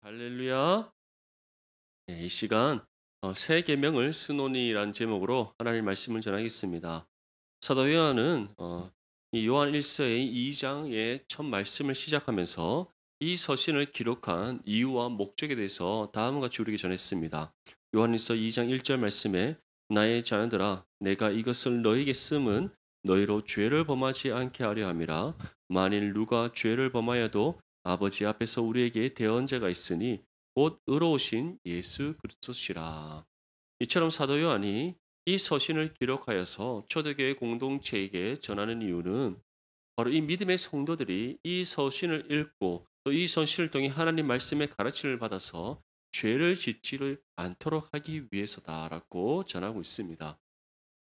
할렐루야. 네, 이 시간 새 계명을 쓰노니라는 제목으로 하나님 말씀을 전하겠습니다. 사도 요한은 이 요한 1서의 2장의 첫 말씀을 시작하면서 이 서신을 기록한 이유와 목적에 대해서 다음과 같이 우리에게 전했습니다. 요한 1서 2장 1절 말씀에 나의 자녀들아 내가 이것을 너희에게 쓰면 너희로 죄를 범하지 않게 하려 함이라. 만일 누가 죄를 범하여도 아버지 앞에서 우리에게 대언자가 있으니 곧 의로우신 예수 그리스도시라. 이처럼 사도 요한이 이 서신을 기록하여서 초대교회 공동체에게 전하는 이유는 바로 이 믿음의 성도들이 이 서신을 읽고 또 이 서신을 통해 하나님 말씀의 가르침을 받아서 죄를 짓지를 않도록 하기 위해서다라고 전하고 있습니다.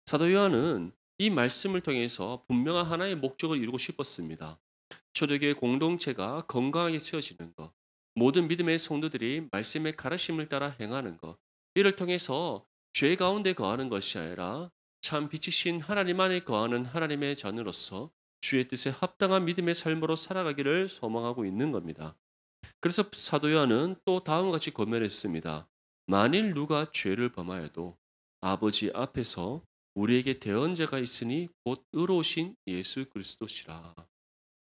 사도 요한은 이 말씀을 통해서 분명한 하나의 목적을 이루고 싶었습니다. 초대교회 공동체가 건강하게 세워지는 것, 모든 믿음의 성도들이 말씀의 가르침을 따라 행하는 것, 이를 통해서 죄 가운데 거하는 것이 아니라 참 빛이신 하나님 안에 거하는 하나님의 자녀로서 주의 뜻에 합당한 믿음의 삶으로 살아가기를 소망하고 있는 겁니다. 그래서 사도 요한은 또 다음과 같이 권면했습니다. 만일 누가 죄를 범하여도 아버지 앞에서 우리에게 대언자가 있으니 곧 의로우신 예수 그리스도시라.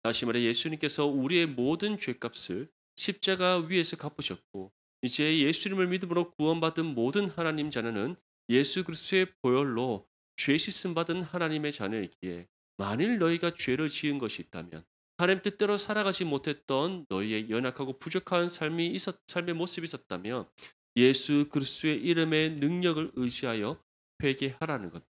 다시 말해 예수님께서 우리의 모든 죄값을 십자가 위에서 갚으셨고 이제 예수님을 믿음으로 구원받은 모든 하나님 자녀는 예수 그리스도의 보혈로 죄 씻음 받은 하나님의 자녀이기에 만일 너희가 죄를 지은 것이 있다면 하나님 뜻대로 살아가지 못했던 너희의 연약하고 부족한 삶의 모습이 있었다면 예수 그리스도의 이름의 능력을 의지하여 회개하라는 것.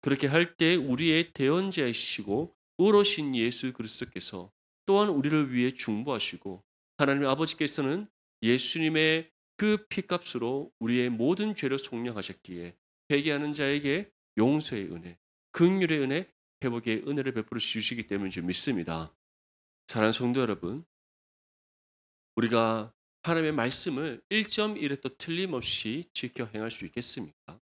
그렇게 할 때 우리의 대언자이시고 의로우신 예수 그리스도께서 또한 우리를 위해 중보하시고 하나님 아버지께서는 예수님의 그 피값으로 우리의 모든 죄를 속량하셨기에 회개하는 자에게 용서의 은혜, 긍휼의 은혜, 회복의 은혜를 베풀어 주시기 때문인 줄 믿습니다. 사랑하는 성도 여러분, 우리가 하나님의 말씀을 1.1도 틀림없이 지켜 행할 수 있겠습니까?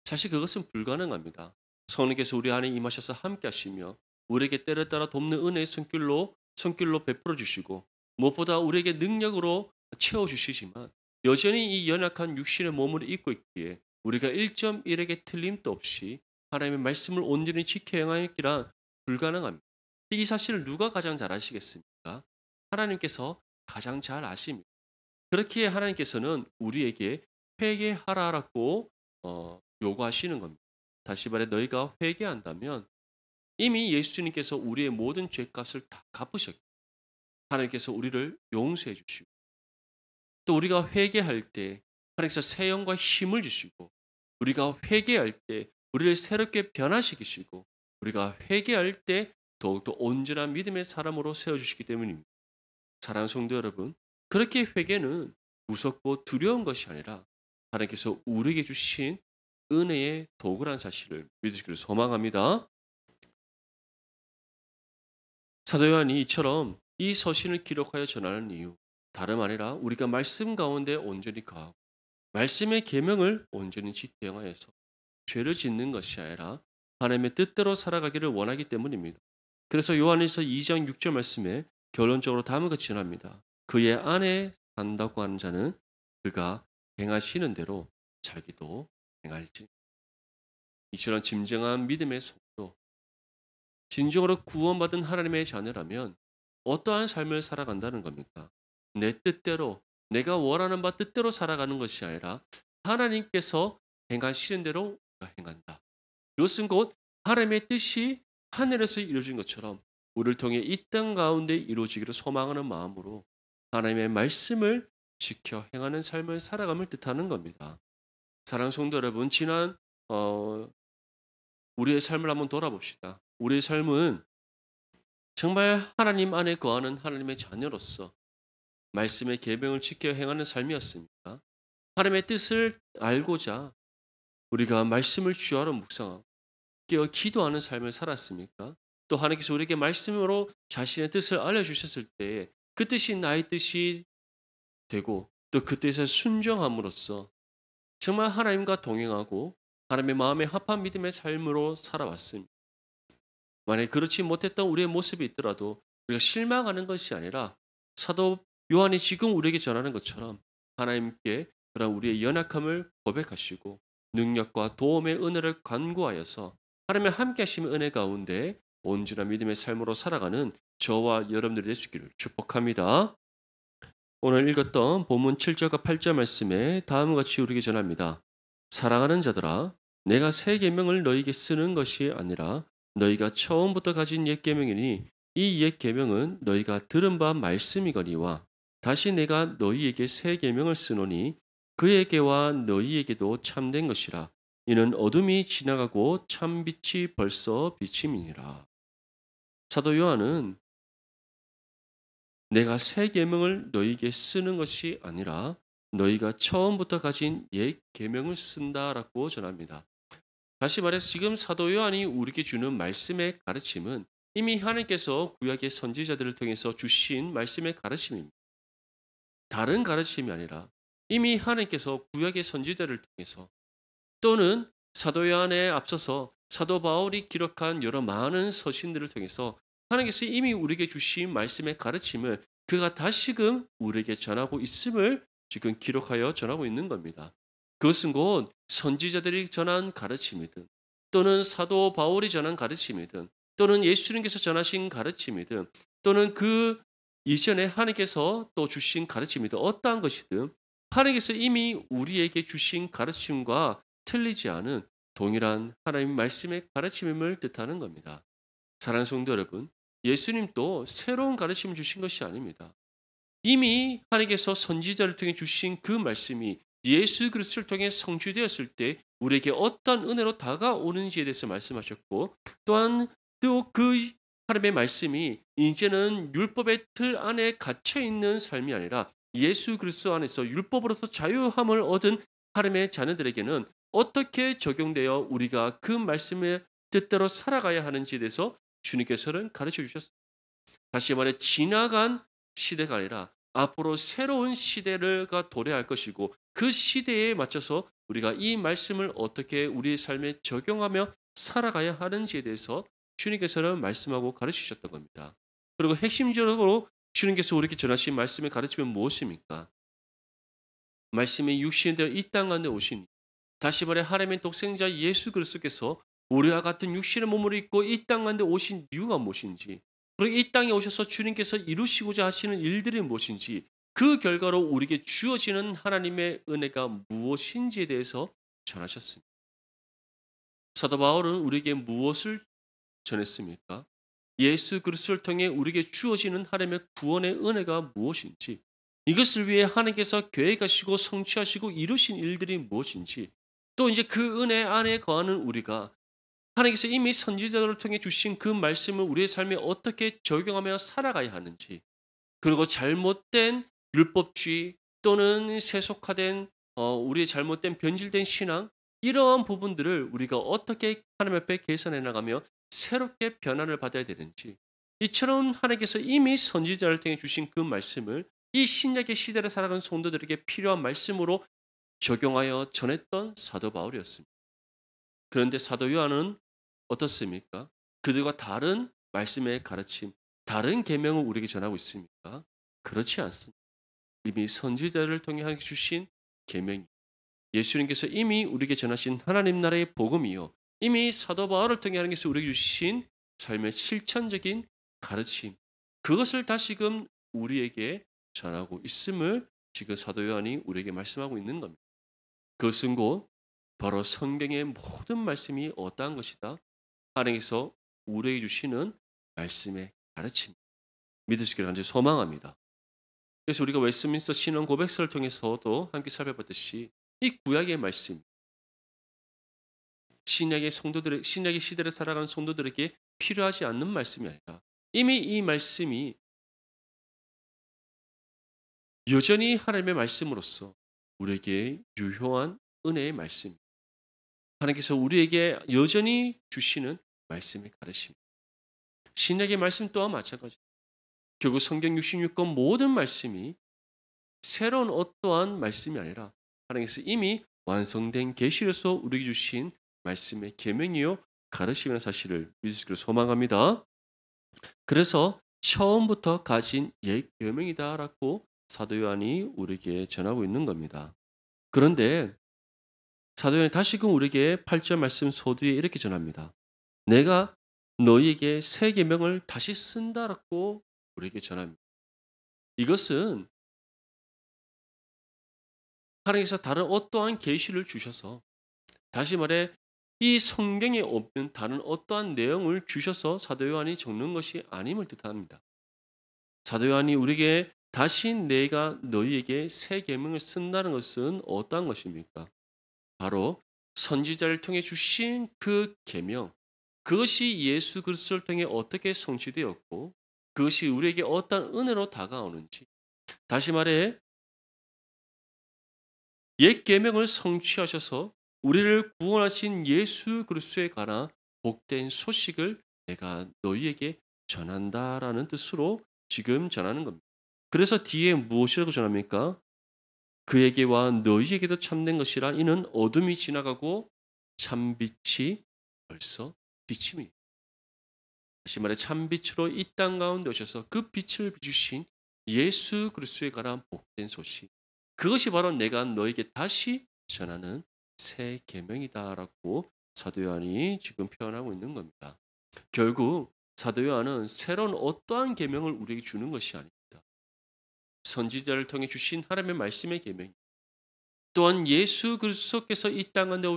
사실 그것은 불가능합니다. 성령께서 우리 안에 임하셔서 함께 하시며 우리에게 때를 따라 돕는 은혜의 손길로 베풀어 주시고 무엇보다 우리에게 능력으로 채워 주시지만 여전히 이 연약한 육신의 몸을 입고 있기에 우리가 1.1에게 틀림도 없이 하나님의 말씀을 온전히 지켜 행하기란 불가능합니다. 이 사실을 누가 가장 잘 아시겠습니까? 하나님께서 가장 잘 아십니다. 그렇기에 하나님께서는 우리에게 회개하라라고 요구하시는 겁니다. 다시 말해 너희가 회개한다면 이미 예수님께서 우리의 모든 죄값을 다 갚으셨고 하나님께서 우리를 용서해 주시고 또 우리가 회개할 때 하나님께서 새 영과 힘을 주시고 우리가 회개할 때 우리를 새롭게 변화시키시고 우리가 회개할 때 더욱더 온전한 믿음의 사람으로 세워주시기 때문입니다. 사랑하는 성도 여러분, 그렇게 회개는 무섭고 두려운 것이 아니라 하나님께서 우리에게 주신 은혜의 도구란 사실을 믿으시기를 소망합니다. 사도 요한이 이처럼 이 서신을 기록하여 전하는 이유 다름 아니라 우리가 말씀 가운데 온전히 거하고 말씀의 계명을 온전히 지켜 행하여서 죄를 짓는 것이 아니라 하나님의 뜻대로 살아가기를 원하기 때문입니다. 그래서 요한일서 2장 6절 말씀에 결론적으로 다음과 같이 전합니다. 그의 안에 산다고 하는 자는 그가 행하시는 대로 자기도 행할지. 이처럼 진정한 믿음의 속도, 진정으로 구원받은 하나님의 자녀라면 어떠한 삶을 살아간다는 겁니까? 내 뜻대로, 내가 원하는 바 뜻대로 살아가는 것이 아니라 하나님께서 행하시는 대로 우리가 행한다. 이것은 곧 하나님의 뜻이 하늘에서 이루어진 것처럼 우리를 통해 이 땅 가운데 이루어지기를 소망하는 마음으로 하나님의 말씀을 지켜 행하는 삶을 살아감을 뜻하는 겁니다. 사랑하는 성도 여러분, 지난 우리의 삶을 한번 돌아봅시다. 우리의 삶은 정말 하나님 안에 거하는 하나님의 자녀로서 말씀의 계명을 지켜 행하는 삶이었습니까? 하나님의 뜻을 알고자 우리가 말씀을 주하로 묵상하고 깨어 기도하는 삶을 살았습니까? 또 하나님께서 우리에게 말씀으로 자신의 뜻을 알려주셨을 때 그 뜻이 나의 뜻이 되고 또 그 뜻에 순종함으로써 정말 하나님과 동행하고 하나님의 마음에 합한 믿음의 삶으로 살아왔습니다. 만약 그렇지 못했던 우리의 모습이 있더라도 우리가 실망하는 것이 아니라 사도 요한이 지금 우리에게 전하는 것처럼 하나님께 그런 우리의 연약함을 고백하시고 능력과 도움의 은혜를 간구하여서 하나님의 함께 하심의 은혜 가운데 온전한 믿음의 삶으로 살아가는 저와 여러분들이 될 수 있기를 축복합니다. 오늘 읽었던 본문 7절과 8절 말씀에 다음과 같이 우리에게 전합니다. 사랑하는 자들아, 내가 새 계명을 너희에게 쓰는 것이 아니라 너희가 처음부터 가진 옛 계명이니 이 옛 계명은 너희가 들은 바 말씀이거니와 다시 내가 너희에게 새 계명을 쓰노니 그에게와 너희에게도 참된 것이라. 이는 어둠이 지나가고 참 빛이 벌써 비침이니라. 사도 요한은 내가 새 계명을 너희에게 쓰는 것이 아니라 너희가 처음부터 가진 옛 계명을 쓴다라고 전합니다. 다시 말해서 지금 사도 요한이 우리에게 주는 말씀의 가르침은 이미 하나님께서 구약의 선지자들을 통해서 주신 말씀의 가르침입니다. 다른 가르침이 아니라 이미 하나님께서 구약의 선지자를 통해서 또는 사도 요한에 앞서서 사도 바울이 기록한 여러 많은 서신들을 통해서 하나님께서 이미 우리에게 주신 말씀의 가르침을 그가 다시금 우리에게 전하고 있음을 지금 기록하여 전하고 있는 겁니다. 그것은 곧 선지자들이 전한 가르침이든 또는 사도 바울이 전한 가르침이든 또는 예수님께서 전하신 가르침이든 또는 그 이전에 하나님께서 또 주신 가르침이든 어떠한 것이든 하나님께서 이미 우리에게 주신 가르침과 틀리지 않은 동일한 하나님 말씀의 가르침임을 뜻하는 겁니다. 사랑하는 성도 여러분, 예수님도 새로운 가르침을 주신 것이 아닙니다. 이미 하나님께서 선지자를 통해 주신 그 말씀이 예수 그리스도를 통해 성취되었을 때 우리에게 어떤 은혜로 다가오는지에 대해서 말씀하셨고 또한 또 그 하나님의 말씀이 이제는 율법의 틀 안에 갇혀 있는 삶이 아니라 예수 그리스도 안에서 율법으로서 자유함을 얻은 하나님의 자녀들에게는 어떻게 적용되어 우리가 그 말씀의 뜻대로 살아가야 하는지에 대해서 주님께서는 가르쳐 주셨습니다. 다시 말해 지나간 시대가 아니라 앞으로 새로운 시대가 도래할 것이고 그 시대에 맞춰서 우리가 이 말씀을 어떻게 우리의 삶에 적용하며 살아가야 하는지에 대해서 주님께서는 말씀하고 가르치셨던 겁니다. 그리고 핵심적으로 주님께서 우리에게 전하신 말씀의 가르침은 무엇입니까? 말씀이 육신이 되어 이 땅 가운데 오신 다시 말해 하나님의 독생자 예수 그리스도께서 우리와 같은 육신의 몸을 입고 이 땅 가운데 오신 이유가 무엇인지 그리고 이 땅에 오셔서 주님께서 이루시고자 하시는 일들이 무엇인지 그 결과로 우리에게 주어지는 하나님의 은혜가 무엇인지에 대해서 전하셨습니다. 사도 바울은 우리에게 무엇을 전했습니까? 예수 그리스도를 통해 우리에게 주어지는 하나님의 구원의 은혜가 무엇인지 이것을 위해 하나님께서 계획하시고 성취하시고 이루신 일들이 무엇인지 또 이제 그 은혜 안에 거하는 우리가 하나님께서 이미 선지자들을 통해 주신 그 말씀을 우리의 삶에 어떻게 적용하며 살아가야 하는지 그리고 잘못된 율법주의 또는 세속화된 우리의 잘못된 변질된 신앙 이러한 부분들을 우리가 어떻게 하나님 앞에 개선해 나가며 새롭게 변화를 받아야 되는지 이처럼 하나님께서 이미 선지자를 통해 주신 그 말씀을 이 신약의 시대를 살아가는 성도들에게 필요한 말씀으로 적용하여 전했던 사도 바울이었습니다. 그런데 사도 요한은 어떻습니까? 그들과 다른 말씀의 가르침, 다른 계명을 우리에게 전하고 있습니까? 그렇지 않습니다. 이미 선지자를 통해 하나님께 주신 계명이 예수님께서 이미 우리에게 전하신 하나님 나라의 복음이요. 이미 사도 바울을 통해 하나님께서 우리에게 주신 삶의 실천적인 가르침. 그것을 다시금 우리에게 전하고 있음을 지금 사도 요한이 우리에게 말씀하고 있는 겁니다. 그것은 곧 바로 성경의 모든 말씀이 어떠한 것이다. 하나님께서 우리에게 주시는 말씀의 가르침. 믿을 수 있기를 간절히 소망합니다. 그래서 우리가 웨스트민스터 신앙 고백서를 통해서도 함께 살펴봤듯이 이 구약의 말씀, 신약의 성도들, 신약의 시대를 살아가는 성도들에게 필요하지 않는 말씀이 아니라 이미 이 말씀이 여전히 하나님의 말씀으로서 우리에게 유효한 은혜의 말씀, 하나님께서 우리에게 여전히 주시는 말씀의 가르침. 신약의 말씀 또한 마찬가지. 결국 성경 66권 모든 말씀이 새로운 어떠한 말씀이 아니라 하나님께서 이미 완성된 계시로서 우리에게 주신 말씀의 계명이요 가르침이라는 사실을 믿을 수 있기를 소망합니다. 그래서 처음부터 가진 옛 계명이다라고 사도 요한이 우리에게 전하고 있는 겁니다. 그런데 사도 요한이 다시금 우리에게 8절 말씀 소두에 이렇게 전합니다. 내가 너희에게 새 계명을 다시 쓴다라고 우리에게 전합니다. 이것은 하나님께서 다른 어떠한 계시를 주셔서, 다시 말해 이 성경에 없는 다른 어떠한 내용을 주셔서 사도 요한이 적는 것이 아님을 뜻합니다. 사도 요한이 우리에게 다시 내가 너희에게 새 계명을 쓴다는 것은 어떠한 것입니까? 바로 선지자를 통해 주신 그 계명, 그것이 예수 그리스도를 통해 어떻게 성취되었고 그것이 우리에게 어떤 은혜로 다가오는지, 다시 말해 옛 계명을 성취하셔서 우리를 구원하신 예수 그리스도에 관한 복된 소식을 내가 너희에게 전한다라는 뜻으로 지금 전하는 겁니다. 그래서 뒤에 무엇이라고 전합니까? 그에게와 너희에게도 참된 것이라 이는 어둠이 지나가고 참빛이 벌써 비침이. 다시 말해 참빛으로 이 땅 가운데 오셔서 그 빛을 비추신 예수 그리스도에 관한 복된 소식, 그것이 바로 내가 너에게 다시 전하는 새 계명이다라고 사도 요한이 지금 표현하고 있는 겁니다. 결국 사도 요한은 새로운 어떠한 계명을 우리에게 주는 것이 아닙니다. 선지자를 통해 주신 하나님의 말씀의 계명, 또한 예수 그리스도께서 이 땅 가운데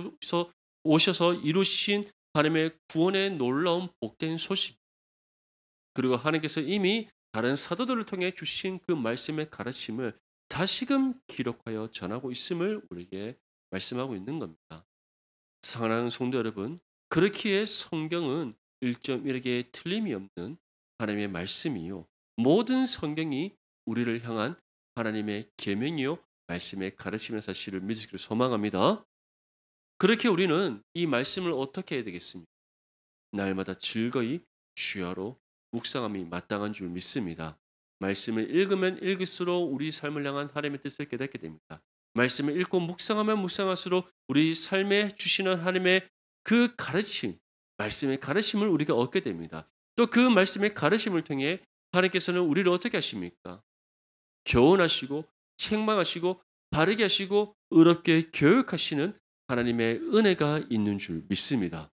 오셔서 이루신 하나님의 구원의 놀라운 복된 소식, 그리고 하나님께서 이미 다른 사도들을 통해 주신 그 말씀의 가르침을 다시금 기록하여 전하고 있음을 우리에게 말씀하고 있는 겁니다. 사랑하는 성도 여러분, 그렇기에 성경은 1.1개 틀림이 없는 하나님의 말씀이요, 모든 성경이 우리를 향한 하나님의 계명이요 말씀의 가르침의 사실을 믿으시기를 소망합니다. 그렇게 우리는 이 말씀을 어떻게 해야 되겠습니까? 날마다 즐거이 주야로 묵상함이 마땅한 줄 믿습니다. 말씀을 읽으면 읽을수록 우리 삶을 향한 하나님의 뜻을 깨닫게 됩니다. 말씀을 읽고 묵상하면 묵상할수록 우리 삶에 주시는 하나님의 그 가르침, 말씀의 가르침을 우리가 얻게 됩니다. 또 그 말씀의 가르침을 통해 하나님께서는 우리를 어떻게 하십니까? 교훈하시고 책망하시고 바르게 하시고 의롭게 교육하시는 하나님의 은혜가 있는 줄 믿습니다.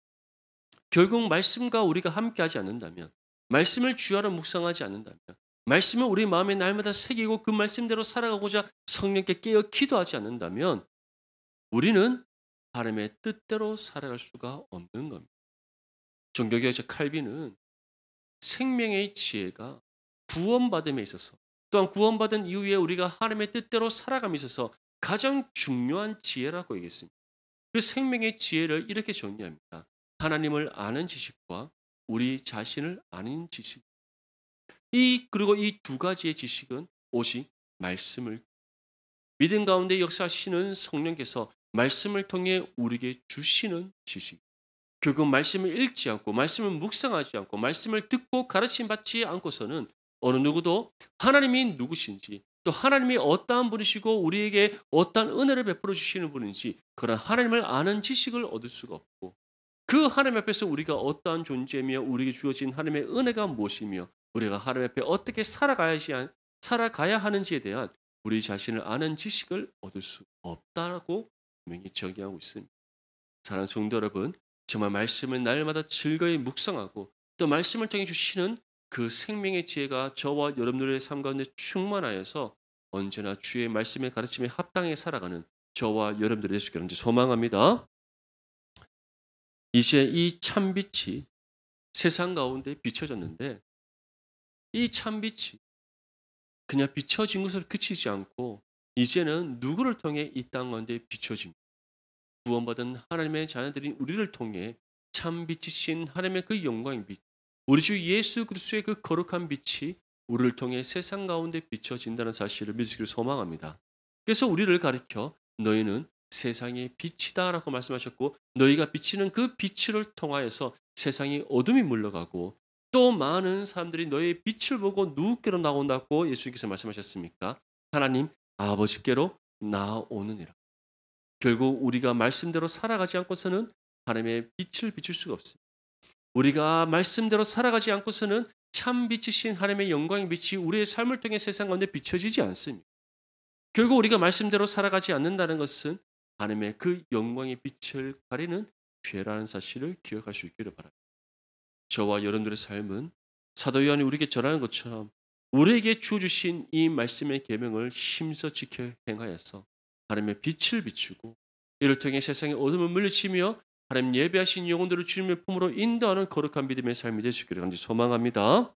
결국 말씀과 우리가 함께하지 않는다면, 말씀을 주야로 묵상하지 않는다면, 말씀을 우리 마음에 날마다 새기고 그 말씀대로 살아가고자 성령께 깨어 기도하지 않는다면 우리는 하나님의 뜻대로 살아갈 수가 없는 겁니다. 종교개혁자 칼빈은 생명의 지혜가 구원받음에 있어서, 또한 구원받은 이후에 우리가 하나님의 뜻대로 살아감에 있어서 가장 중요한 지혜라고 얘기했습니다. 그 생명의 지혜를 이렇게 정리합니다. 하나님을 아는 지식과 우리 자신을 아는 지식. 그리고 이 두 가지의 지식은 오직 말씀을, 믿음 가운데 역사하시는 성령께서 말씀을 통해 우리에게 주시는 지식. 결국 말씀을 읽지 않고 말씀을 묵상하지 않고 말씀을 듣고 가르침 받지 않고서는 어느 누구도 하나님이 누구신지, 또 하나님이 어떠한 분이시고 우리에게 어떠한 은혜를 베풀어 주시는 분인지 그런 하나님을 아는 지식을 얻을 수가 없고, 그 하나님 앞에서 우리가 어떠한 존재며 우리에게 주어진 하나님의 은혜가 무엇이며 우리가 하나님 앞에 어떻게 살아가야 하는지에 대한 우리 자신을 아는 지식을 얻을 수 없다고 분명히 정의하고 있습니다. 사랑하는 성도 여러분, 정말 말씀을 날마다 즐거이 묵상하고 또 말씀을 통해 주시는 그 생명의 지혜가 저와 여러분들의 삶 가운데 충만하여서 언제나 주의 말씀의 가르침에 합당하게 살아가는 저와 여러분들이 되시길 간절히 소망합니다. 이제 이 참빛이 세상 가운데 비춰졌는데, 이 참빛이 그냥 비춰진 것으로 그치지 않고 이제는 누구를 통해 이 땅 가운데 비춰집니다. 구원받은 하나님의 자녀들인 우리를 통해 참빛이신 하나님의 그 영광의 빛, 우리 주 예수 그리스도의 그 거룩한 빛이 우리를 통해 세상 가운데 비춰진다는 사실을 믿으시기를 소망합니다. 그래서 우리를 가르쳐 너희는 세상의 빛이다라고 말씀하셨고, 너희가 비치는 그 빛을 통하여서 세상이 어둠이 물러가고 또 많은 사람들이 너희의 빛을 보고 누구께로 나온다고 예수님께서 말씀하셨습니까? 하나님 아버지께로 나오느니라. 결국 우리가 말씀대로 살아가지 않고서는 하나님의 빛을 비출 수가 없습니다. 우리가 말씀대로 살아가지 않고서는 참 빛이신 하나님의 영광의 빛이 우리의 삶을 통해 세상 가운데 비춰지지 않습니다. 결국 우리가 말씀대로 살아가지 않는다는 것은 하나님의 그 영광의 빛을 가리는 죄라는 사실을 기억할 수 있기를 바랍니다. 저와 여러분들의 삶은 사도 요한이 우리에게 전하는 것처럼 우리에게 주어주신 이 말씀의 계명을 힘써 지켜 행하여서 하나님의 빛을 비추고 이를 통해 세상의 어둠을 물리치며 하나님 예배하신 영혼들을 주님의 품으로 인도하는 거룩한 믿음의 삶이 될 수 있기를 간절히 소망합니다.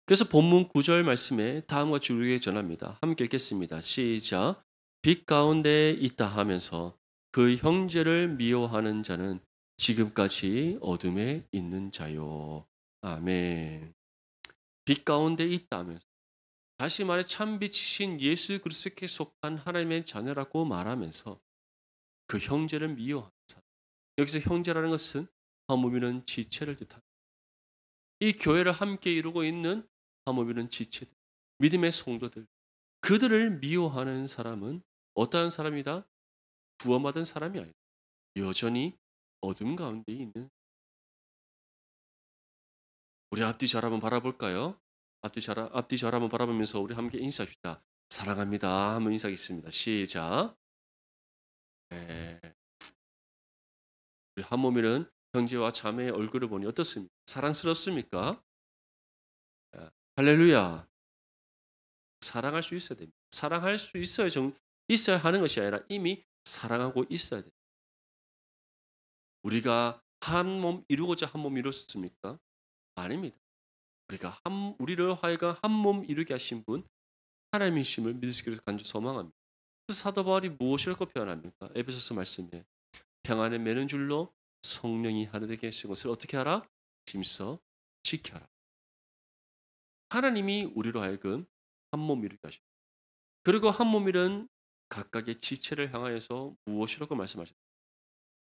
그래서 본문 9절 말씀에 다음과 같이 우리에게 전합니다. 함께 읽겠습니다. 시작. 빛 가운데 있다 하면서 그 형제를 미워하는 자는 지금까지 어둠에 있는 자요. 아멘. 빛 가운데 있다 하면서 다시 말해 참 빛이신 예수 그리스도께 속한 하나님의 자녀라고 말하면서 그 형제를 미워하는 사람. 여기서 형제라는 것은 하모미는 지체를 뜻합니다. 이 교회를 함께 이루고 있는 하모미는 지체들, 믿음의 성도들, 그들을 미워하는 사람은 어떠한 사람이다? 구원받은 사람이 아니다. 여전히 어둠 가운데 있는 우리 앞뒤 잘 한번 바라볼까요? 앞뒤 잘 한번 바라보면서 우리 함께 인사합시다. 사랑합니다. 한번 인사하겠습니다. 시작. 네. 우리 한몸이는 형제와 자매의 얼굴을 보니 어떻습니까? 사랑스럽습니까? 아, 할렐루야. 사랑할 수 있어야 됩니다. 사랑할 수 있어야 있어야 하는 것이 아니라 이미 사랑하고 있어야 됩니다. 우리가 한 몸 이루고자 한 몸 이뤘습니까? 아닙니다. 우리를 하여금 한 몸 이루게 하신 분 하나님이심을 믿을 수 있기를 간절히 소망합니다. 그래서 사도 바울이 무엇이라고 표현합니까? 에베소서 말씀에 평안에 매는 줄로 성령이 하늘에 계신 것을 어떻게 하라? 힘써 지켜라. 하나님이 우리로 하여금 한 몸 이루게 하십니다. 그리고 한 몸이란 각각의 지체를 향하여서 무엇이라고 말씀하셨습니까?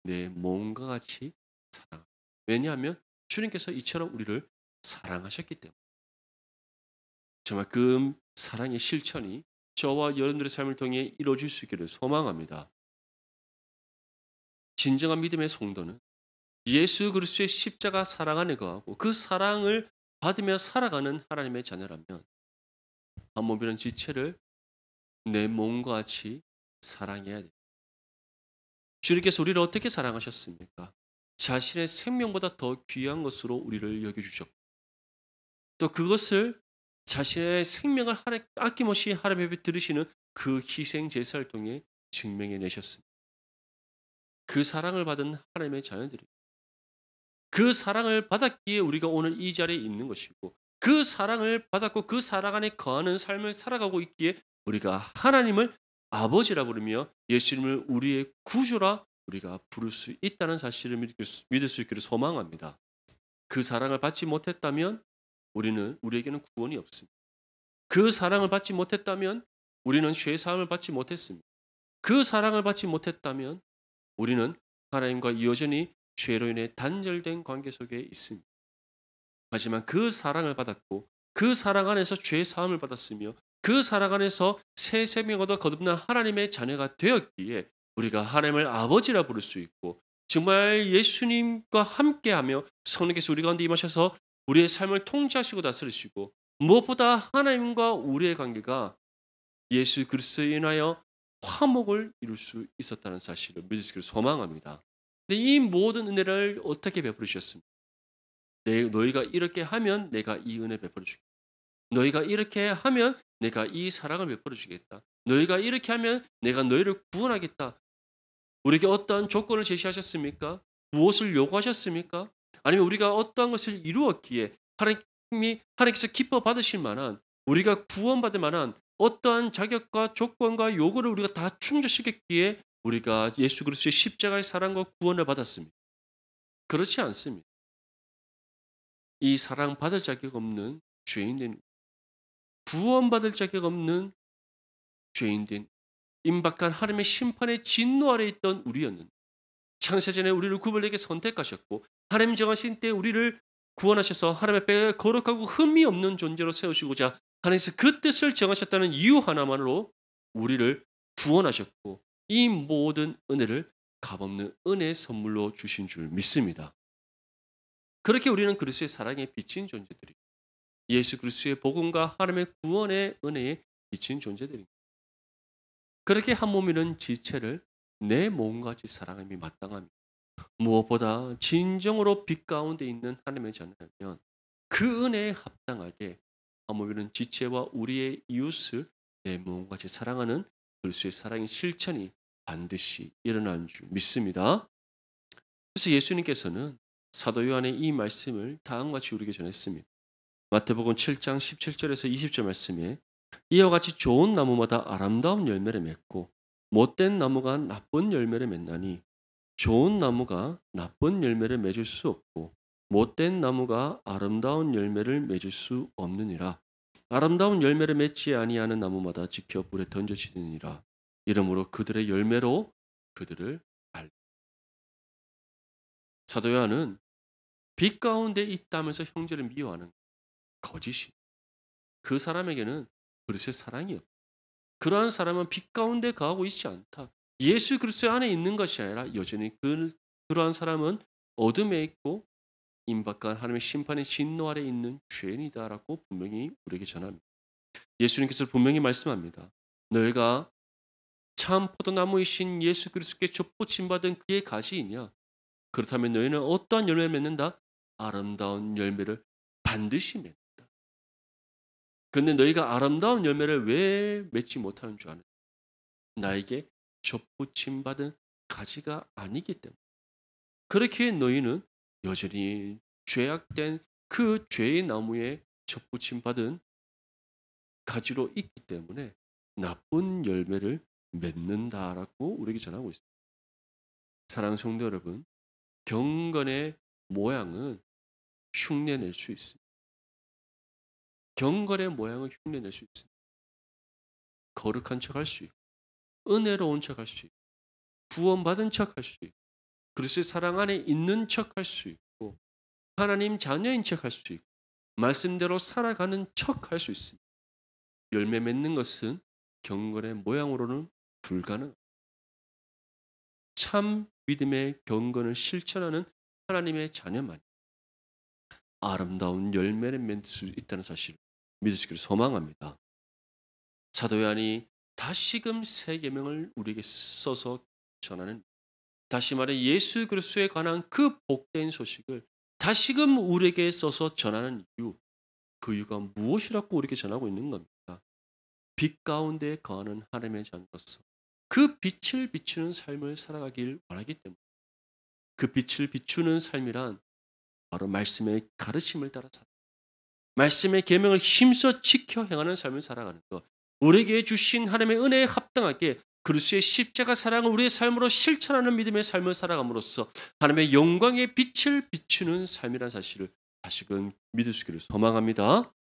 내 몸과 같이 사랑. 왜냐하면 주님께서 이처럼 우리를 사랑하셨기 때문에. 정말 그 사랑의 실천이 저와 여러분들의 삶을 통해 이루어질 수 있기를 소망합니다. 진정한 믿음의 성도는 예수 그리스도의 십자가 사랑 안에 거하고 그 사랑을 받으며 살아가는 하나님의 자녀라면 한 몸이라는 지체를 내 몸과 같이 사랑해야 됩니다. 주님께서 우리를 어떻게 사랑하셨습니까? 자신의 생명보다 더 귀한 것으로 우리를 여겨주셨고 또 그것을 자신의 생명을 아낌없이 하나님 앞에 들으시는 그 희생 제사를 통해 증명해 내셨습니다. 그 사랑을 받은 하나님의 자녀들이 그 사랑을 받았기에 우리가 오늘 이 자리에 있는 것이고 그 사랑을 받았고 그 사랑 안에 거하는 삶을 살아가고 있기에 우리가 하나님을 아버지라 부르며 예수님을 우리의 구주라 우리가 부를 수 있다는 사실을 믿을 수 있기를 소망합니다. 그 사랑을 받지 못했다면 우리에게는 구원이 없습니다. 그 사랑을 받지 못했다면 우리는 죄 사함을 받지 못했습니다. 그 사랑을 받지 못했다면 우리는 하나님과 여전히 죄로 인해 단절된 관계 속에 있습니다. 하지만 그 사랑을 받았고 그 사랑 안에서 죄 사함을 받았으며 그 사랑 안에서 새 생명 얻어 거듭난 하나님의 자녀가 되었기에 우리가 하나님을 아버지라 부를 수 있고 정말 예수님과 함께하며 성령께서 우리 가운데 임하셔서 우리의 삶을 통치하시고 다스리시고 무엇보다 하나님과 우리의 관계가 예수 그리스도에 인하여 화목을 이룰 수 있었다는 사실을 믿을 수 있기를 소망합니다. 근데 이 모든 은혜를 어떻게 베풀어 주셨습니까? 너희가 이렇게 하면 내가 이 은혜 베풀어 주겠다. 너희가 이렇게 하면 내가 이 사랑을 베풀어 주겠다. 너희가 이렇게 하면 내가 너희를 구원하겠다. 우리에게 어떠한 조건을 제시하셨습니까? 무엇을 요구하셨습니까? 아니면 우리가 어떠한 것을 이루었기에 하나님께서 기뻐 받으실 만한 우리가 구원받을 만한 어떠한 자격과 조건과 요구를 우리가 다 충족시켰기에 우리가 예수 그리스도의 십자가의 사랑과 구원을 받았습니다. 그렇지 않습니다. 이 사랑 받을 자격 없는 죄인된 구원받을 자격 없는 죄인된 임박한 하나님의 심판의 진노 아래 있던 우리였는데 창세전에 우리를 구별되게 선택하셨고 하나님 정하신 때 우리를 구원하셔서 하나님 앞에 거룩하고 흠이 없는 존재로 세우시고자 하나님께서 그 뜻을 정하셨다는 이유 하나만으로 우리를 구원하셨고 이 모든 은혜를 값없는 은혜의 선물로 주신 줄 믿습니다. 그렇게 우리는 그리스도의 사랑에 비친 존재들이 예수 그리스도의 복음과 하나님의 구원의 은혜에 비친 존재들입니다. 그렇게 한 몸이는 지체를 내 몸같이 사랑함이 마땅합니다. 무엇보다 진정으로 빛 가운데 있는 하나님의 자녀라면 그 은혜에 합당하게 한 몸이는 지체와 우리의 이웃을 내 몸같이 사랑하는 그리스도의 사랑의 실천이 반드시 일어나는 줄 믿습니다. 그래서 예수님께서는 사도 요한의 이 말씀을 다음과 같이 우리에게 전했습니다. 마태복음 7장 17절에서 20절 말씀에 이와 같이 좋은 나무마다 아름다운 열매를 맺고 못된 나무가 나쁜 열매를 맺나니 좋은 나무가 나쁜 열매를 맺을 수 없고 못된 나무가 아름다운 열매를 맺을 수 없느니라. 아름다운 열매를 맺지 아니하는 나무마다 지켜 불에 던져지느니라. 이러므로 그들의 열매로 그들을 알. 사도 요한은 빛 가운데 있다면서 형제를 미워하는 거짓이. 그 사람에게는 그리스도의 사랑이 없다. 그러한 사람은 빛 가운데 거하고 있지 않다. 예수 그리스도 안에 있는 것이 아니라 여전히 그러한 사람은 어둠에 있고 임박한 하나님의 심판의 진노 아래 있는 죄인이다라고 분명히 우리에게 전합니다. 예수님께서 분명히 말씀합니다. 너희가 참 포도나무이신 예수 그리스도께 접붙임 받은 그의 가지이냐? 그렇다면 너희는 어떠한 열매를 맺는다? 아름다운 열매를 반드시 맺는다. 근데 너희가 아름다운 열매를 왜 맺지 못하는 줄 아는? 나에게 접붙임 받은 가지가 아니기 때문에. 그렇게 너희는 여전히 죄악된 그 죄의 나무에 접붙임 받은 가지로 있기 때문에 나쁜 열매를 맺는다라고 우리에게 전하고 있습니다. 사랑하는 성도 여러분, 경건의 모양은 흉내낼 수 있습니다. 경건의 모양은 흉내낼 수 있습니다. 거룩한 척할 수 있고 은혜로운 척할 수 있고 구원받은 척할 수 있고 그리스도의 사랑 안에 있는 척할 수 있고 하나님 자녀인 척할 수 있고 말씀대로 살아가는 척할 수 있습니다. 열매 맺는 것은 경건의 모양으로는 불가능. 참 믿음의 경건을 실천하는 하나님의 자녀만 아름다운 열매를 맺을 수 있다는 사실을 믿으시기를 소망합니다. 사도 요한이 다시금 새 계명을 우리에게 써서 전하는, 다시 말해 예수 그리스도에 관한 그 복된 소식을 다시금 우리에게 써서 전하는 이유, 그 이유가 무엇이라고 우리에게 전하고 있는 겁니까? 빛 가운데 거하는 하나님의 자녀로서 그 빛을 비추는 삶을 살아가길 원하기 때문에, 그 빛을 비추는 삶이란 바로 말씀의 가르침을 따라 살아, 말씀의 계명을 힘써 지켜 행하는 삶을 살아가는 것, 우리에게 주신 하나님의 은혜에 합당하게 그리스도의 십자가 사랑을 우리의 삶으로 실천하는 믿음의 삶을 살아감으로써 하나님의 영광의 빛을 비추는 삶이라는 사실을 다시금 믿으시기를 소망합니다.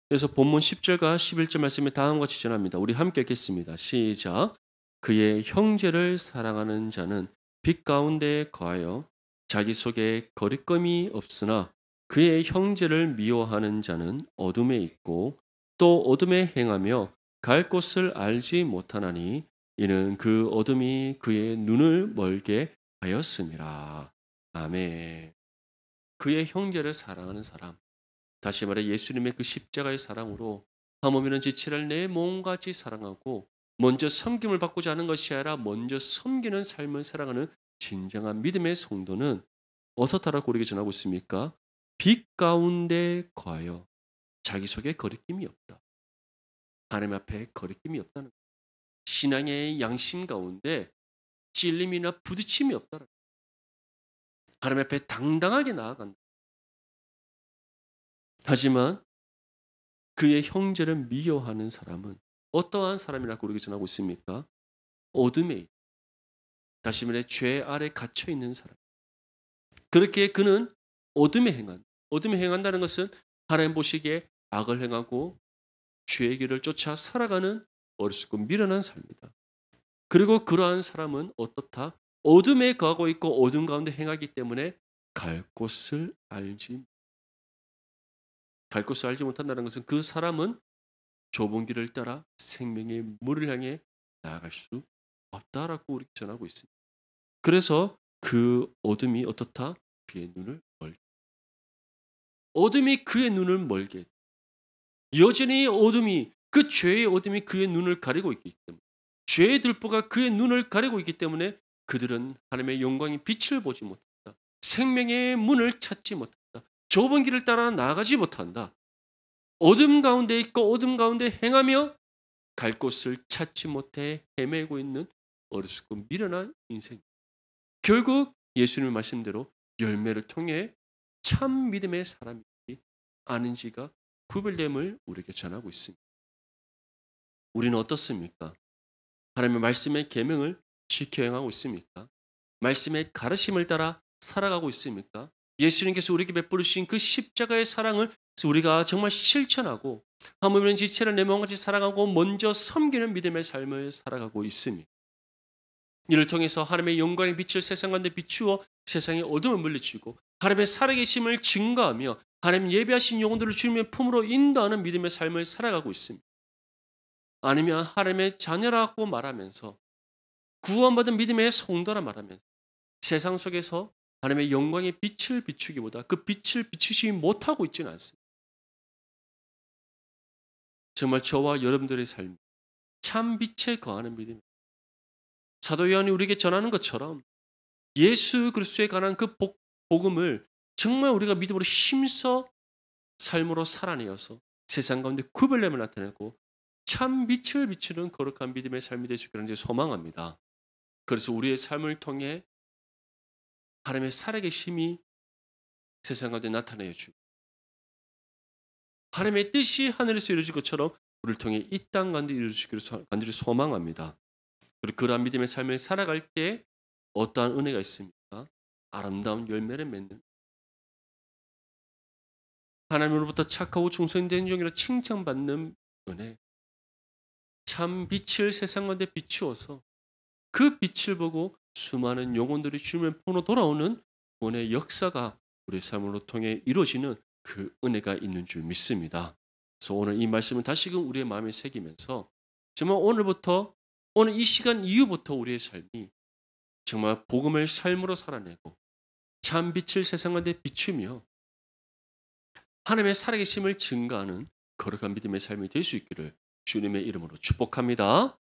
그래서 본문 10절과 11절 말씀에 다음과 같이 전합니다. 우리 함께 읽겠습니다. 시작. 그의 형제를 사랑하는 자는 빛 가운데 거하여 자기 속에 거리낌이 없으나 그의 형제를 미워하는 자는 어둠에 있고 또 어둠에 행하며 갈 곳을 알지 못하나니 이는 그 어둠이 그의 눈을 멀게 하였음이라. 아멘. 그의 형제를 사랑하는 사람, 다시 말해 예수님의 그 십자가의 사랑으로 하모미는 지체를 내 몸같이 사랑하고 먼저 섬김을 받고자 하는 것이 아니라 먼저 섬기는 삶을 살아가는 진정한 믿음의 성도는 어떻다라고 우리에게 전하고 있습니까? 빛 가운데 거하여 자기 속에 거리낌이 없다. 하나님 앞에 거리낌이 없다는 것. 신앙의 양심 가운데 찔림이나 부딪힘이 없다는 것. 하나님 앞에 당당하게 나아간다. 하지만 그의 형제를 미워하는 사람은 어떠한 사람이라고 우리에게 전하고 있습니까? 어둠에, 다시 말해 죄 아래 갇혀 있는 사람. 그렇게 그는 어둠에 행한다는 것은 하나님 보시기에 악을 행하고 죄의 길을 쫓아 살아가는 어리석고 미련한 삶이다. 그리고 그러한 사람은 어떻다? 어둠에 거하고 있고 어둠 가운데 행하기 때문에 갈 곳을 알지 못한다는 것은 그 사람은 좁은 길을 따라 생명의 물을 향해 나아갈 수 없다라고 우리 전하고 있습니다. 그래서 그 어둠이 어떻다? 그의 눈을 멀게. 어둠이 그의 눈을 멀게. 여전히 어둠이, 그 죄의 어둠이 그의 눈을 가리고 있기 때문에, 죄의 들보가 그의 눈을 가리고 있기 때문에 그들은 하나님의 영광의 빛을 보지 못한다. 생명의 문을 찾지 못한다. 좁은 길을 따라 나아가지 못한다. 어둠 가운데 있고 어둠 가운데 행하며 갈 곳을 찾지 못해 헤매고 있는 어리석고 미련한 인생. 결국 예수님의 말씀대로 열매를 통해 참 믿음의 사람이 아닌지가 구별됨을 우리에게 전하고 있습니다. 우리는 어떻습니까? 하나님의 말씀의 계명을 지켜 행하고 있습니까? 말씀의 가르침을 따라 살아가고 있습니까? 예수님께서 우리에게 베풀으신 그 십자가의 사랑을 우리가 정말 실천하고 하물며 지체를 내 마음같이 살아가고 먼저 섬기는 믿음의 삶을 살아가고 있습니다. 이를 통해서 하나님의 영광의 빛을 세상 가운데 비추어 세상의 어둠을 물리치고 하나님의 살아계심을 증거하며 하나님 예배하신 영혼들을 주님의 품으로 인도하는 믿음의 삶을 살아가고 있습니다. 아니면 하나님의 자녀라고 말하면서 구원받은 믿음의 성도라 말하면서 세상 속에서 하나님의 영광의 빛을 비추기보다 그 빛을 비추지 못하고 있지는 않습니다. 정말 저와 여러분들의 삶, 참 빛에 거하는 믿음. 사도 요한이 우리에게 전하는 것처럼 예수 그리스도에 관한 그 복음을 정말 우리가 믿음으로 힘써 삶으로 살아내어서 세상 가운데 구별됨을 나타내고 참 빛을 비추는 거룩한 믿음의 삶이 되실 거라는 소망합니다. 그래서 우리의 삶을 통해 하나님의 살아계심이 세상 가운데 나타내어 주고 하나님의 뜻이 하늘에서 이루어질 것처럼 우리를 통해 이 땅 가운데 이루어지기를 간절히 소망합니다. 그리고 그러한 믿음의 삶을 살아갈 때 어떠한 은혜가 있습니까? 아름다운 열매를 맺는 하나님으로부터 착하고 충성된 종이라 칭찬받는 은혜. 참 빛을 세상 가운데 비추어서 그 빛을 보고 수많은 영혼들이 주님의 품으로 돌아오는 구원의 역사가 우리의 삶으로 통해 이루어지는 그 은혜가 있는 줄 믿습니다. 그래서 오늘 이 말씀을 다시금 우리의 마음에 새기면서 정말 오늘부터 오늘 이 시간 이후부터 우리의 삶이 정말 복음을 삶으로 살아내고 참 빛을 세상 가운데 비추며 하나님의 살아계심을 증거하는 거룩한 믿음의 삶이 될 수 있기를 주님의 이름으로 축복합니다.